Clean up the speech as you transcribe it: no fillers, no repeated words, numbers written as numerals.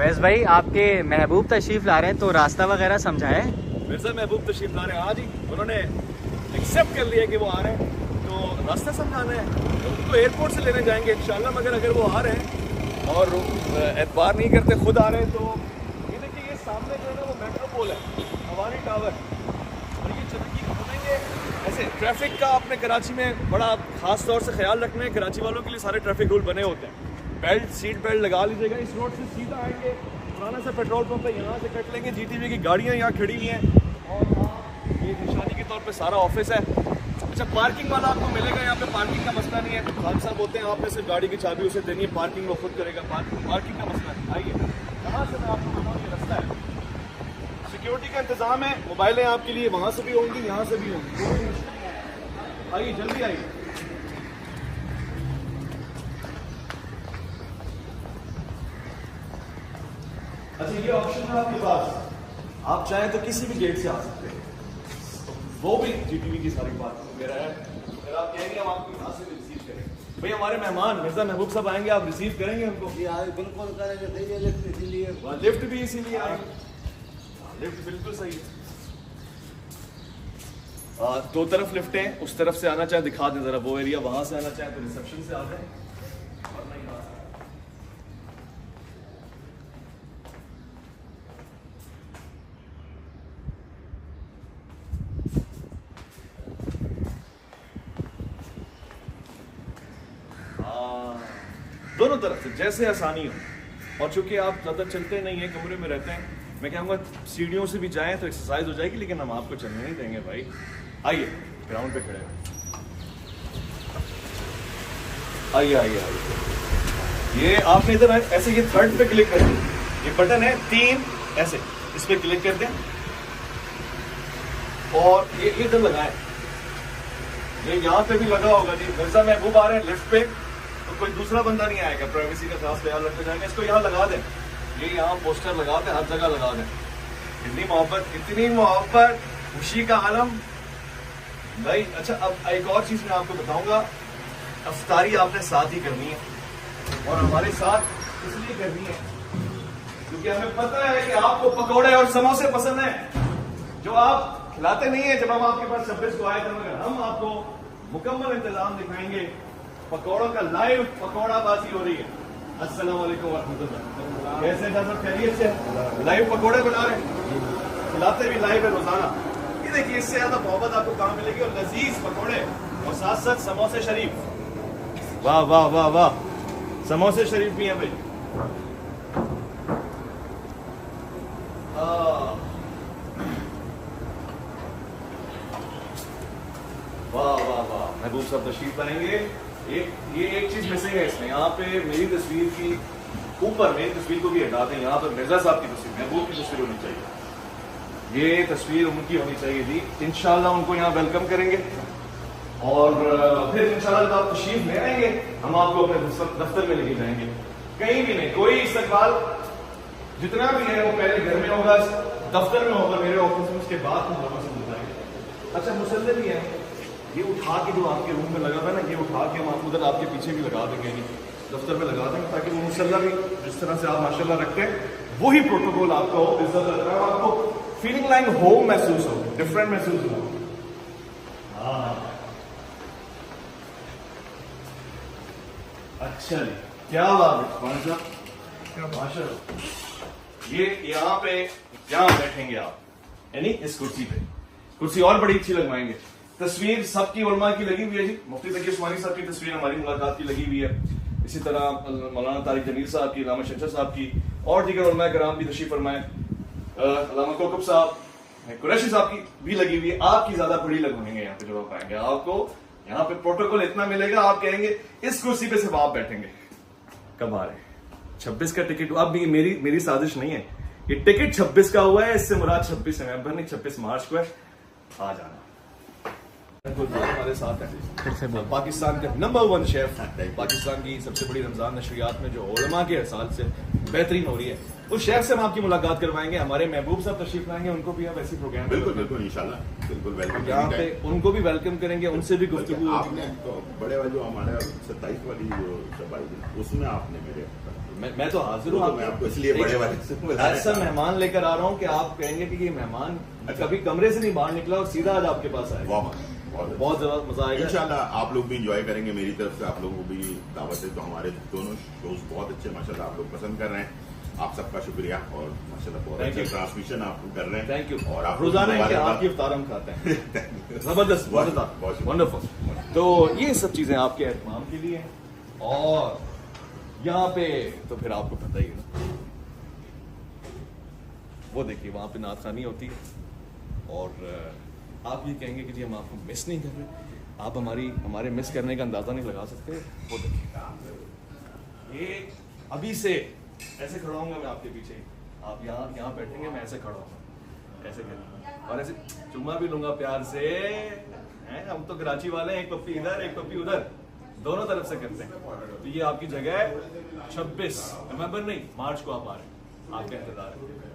वैस भाई आपके महबूब तशरीफ़ ला रहे हैं तो रास्ता वगैरह समझाएं। मिर्ज़ा महबूब तशरीफ़ ला रहे हैं आज ही, उन्होंने एक्सेप्ट कर लिया कि वो आ रहे हैं, तो रास्ता समझाना है। तो उनको एयरपोर्ट से लेने जाएंगे इंशाल्लाह, मगर अगर वो आ रहे हैं और एतबार नहीं करते खुद आ रहे हैं तो ये देखिए, ये सामने जो है ना वो मेट्रोपोल है, हवानी टावर, और ये चलकी घूमेंगे ऐसे। ट्रैफिक का आपने कराची में बड़ा ख़ास तौर से ख्याल रखना है। कराची वालों के लिए सारे ट्रैफिक रूल बने होते हैं। बेल्ट, सीट बेल्ट लगा लीजिएगा। इस रोड से सीधा आएंगे, पुराना सा पेट्रोल पंप है, यहाँ से कट लेंगे। जीटीवी की गाड़ियाँ यहाँ खड़ी हुई हैं और ये निशानी के तौर पे सारा ऑफिस है। अच्छा, पार्किंग वाला आपको मिलेगा यहाँ पे, पार्किंग का मसला नहीं है। खान साहब होते हैं, आपने सिर्फ गाड़ी की चाबी उसे देनी है, पार्किंग वो खुद करेगा। पार्किंग का मसला नहीं। आइए, कहाँ से मैं आपको बताऊँ, ये रास्ता है, सिक्योरिटी का इंतजाम है, मोबाइलें आपके लिए वहाँ से भी होंगी, यहाँ से भी होंगी। आइए, जल्दी आइए। अच्छा, ये ऑप्शन है आपके पास, आप चाहें तो किसी भी गेट से आ सकते हैं, तो वो भी जीटीवी की सारी बात वगैरह है। अगर आप कहेंगे हम आपको यहाँ से भी रिसीव करेंगे। भाई हमारे मेहमान मिर्जा महबूब साहब आएंगे, आप रिसीव करेंगे उनको? बिल्कुल करेंगे, लिफ्ट इसीलिए, लिफ्ट भी इसीलिए आएंगे, लिफ्ट बिल्कुल सही है। दो तरफ लिफ्ट हैं, उस तरफ से आना चाहे दिखा दें जरा वो एरिया, वहां से आना चाहे तो रिसेप्शन से आ जाए। दोनों तरफ से जैसे आसानी हो। और चूंकि आप ज़्यादा चलते नहीं हैं, कमरे में रहते हैं, मैं कहूँगा सीढ़ियों से भी जाएं तो एक्सरसाइज हो जाएगी, लेकिन हम आपको चलने नहीं देंगे भाई। आइए, ग्राउंड पे खड़े हैं। आइए आइए आइए, ये आपने इधर ऐसे ये थर्ड पे क्लिक कर दें, ये बटन है 3, ऐसे इस पे क्लिक कर दें और ये इधर लगाएं। ये यहाँ पे भी लगा होगा जी, मिर्जा महबूब आ रहे हैं लिफ्ट पे, तो कोई दूसरा बंदा नहीं आएगा, प्राइवेसी का खास ख्याल रखते जाएंगे। इसको यहाँ लगा दें, ये यहाँ पोस्टर लगा दें, हर जगह लगा दें। इतनी मोहब्बत, खुशी का आलम भाई। अच्छा, अब एक और चीज मैं आपको बताऊंगा, अफ्तारी आपने साथ ही करनी है, और हमारे साथ इसलिए करनी है क्योंकि हमें पता है कि आपको पकौड़े और समोसे पसंद है, जो आप खिलाते नहीं है। जब हम आपके पास 26 को आए थे, मगर हम आपको मुकम्मल इंतजाम दिखाएंगे। पकौड़ों का लाइव पकौड़ाबाजी हो रही है। अस्सलाम वालेकुम वरहमतुल्लाह। कैसे सब खैरियत से? लाइव पकौड़े बना रहे हैं, खिलाते भी लाइव है रोजाना। ये देखिए, इससे ज्यादा मोहब्बत आपको कहाँ मिलेगी। और लजीज पकौड़े और साथ साथ समोसे शरीफ। वाह वाह वाह वाह, समोसे शरीफ भी है भाई। वाह वाह वाह, महबूब साहब तशरीफ लाएंगे। ये एक चीज मिसिंग है इसमें, यहाँ पे मेरी तस्वीर की ऊपर, मेरी तस्वीर को भी हटा दें, यहाँ पर मिर्जा साहब की तस्वीर, महबूब की तस्वीर होनी चाहिए। ये तस्वीर उनकी होनी चाहिए जी। इंशाल्लाह उनको यहाँ वेलकम करेंगे और फिर इंशाल्लाह जब आप तशरीफ ले आएंगे, हम आपको अपने दफ्तर में लेके जाएंगे। कहीं भी नहीं, कोई इस्तकबाल जितना भी है वो पहले घर में होगा, दफ्तर में होगा, मेरे ऑफिस में, उसके बाद हम लोगों से बताएंगे। अच्छा, मुसल्ले भी है, ये उठा के जो आपके रूम में लगा था ना, ये उठा के हम आप उधर आपके पीछे भी लगा देंगे, दफ्तर में लगा देंगे, ताकि वो मुसल्ला भी जिस तरह से आप माशाल्लाह रखते हैं वही प्रोटोकॉल आपका हो, इज्जत रखना हो, आपको फीलिंग लाइक होम महसूस हो, डिफरेंट महसूस हो। हाँ, अच्छा जी, क्या बात है माशाल्लाह। ये यहाँ पे जहाँ बैठेंगे आप, यानी इस कुर्सी पे, कुर्सी और बड़ी अच्छी लगवाएंगे। तस्वीर सबकी उलमा की लगी हुई है जी, मुफ्ती तकी उस्मानी साहब की तस्वीर हमारी मुलाकात की लगी हुई है, इसी तरह मौलाना तारिक जमील साहब की, अल्लामा शमशा साहब की, और दीगर उलमा कराम भी तशरीफ फरमाए, अल्लामा कोकब साहब, कुरैशी साहब की भी लगी हुई है। आपकी ज्यादा बड़ी लगवाएंगे यहाँ पे जब आप आएंगे, आपको यहाँ पे प्रोटोकॉल इतना मिलेगा, आप कहेंगे इस कुर्सी पे सिर्फ आप बैठेंगे। कब आ रहे? 26 का टिकट। अब मेरी साजिश नहीं है, ये टिकट 26 का हुआ है, इससे मुराद 26 नवंबर नहीं 26 मार्च को है। आ जाना। हमारे साथ है पाकिस्तान का नंबर 1 शेफ, पाकिस्तान की सबसे बड़ी रमजान नशरियात में जो उलमा के हिसाब से बेहतरीन हो रही है। उस शेफ से हम आपकी मुलाकात करवाएंगे, हमारे महबूब साहब तशरीफ लाएंगे, उनको भी आप ऐसी प्रोग्राम बिल्कुल बिल्कुल इंशाल्लाह बिल्कुल वेलकम। यहाँ पे उनको भी वेलकम करेंगे, उनसे भी गुफ्तगू होगी। आपने तो बड़े वाले जो हमारे 27 वाली जो सफाई थी उसमें आपने मेरे मैं तो हाजिर हूँ, मैं आपको इसलिए बड़े वाले से ऐसा मेहमान लेकर आ रहा हूँ कि आप कहेंगे कि ये मेहमान कभी कमरे से नहीं बाहर निकला और सीधा आज आपके पास आया। बहुत जबरदस्त मजा आएगा इंशाल्लाह। आप लोग भी एंजॉय करेंगे, मेरी तरफ से आप लोगों को भी दावत है। तो हमारे दोनों शोज बहुत अच्छे माशाल्लाह आप लोग पसंद कर रहे हैं, आप सबका शुक्रिया। और माशाल्लाह बहुत अच्छे ट्रांसमिशन आप कर रहे हैं, थैंक यू। और आप रोजाना आपकी इफ्तार हम खाते हैं, जबरदस्त वंडरफुल। तो ये सब चीजें आपके एहतमाम के लिए हैं। और यहाँ पे तो फिर आपको पता ही है ना, वो देखिए वहां पे नात खानी होती है और आप ये कहेंगे कि जी हम आपको मिस नहीं कर रहे, आप हमारे मिस करने का अंदाजा नहीं लगा सकते। वो देखिए ये अभी से ऐसे खड़ा हूँगा मैं आपके पीछे, आप यहाँ बैठेंगे, मैं ऐसे खड़ा हूँ, ऐसे करेंगे और ऐसे चुम्मा भी लूंगा प्यार से। हैं हम तो कराची वाले हैं, एक पप्पी इधर एक पप्पी उधर, दोनों तरफ से करते हैं। तो ये आपकी जगह है 26 नवंबर नहीं, मार्च को आप आ रहे हैं, आपका इंतजार है।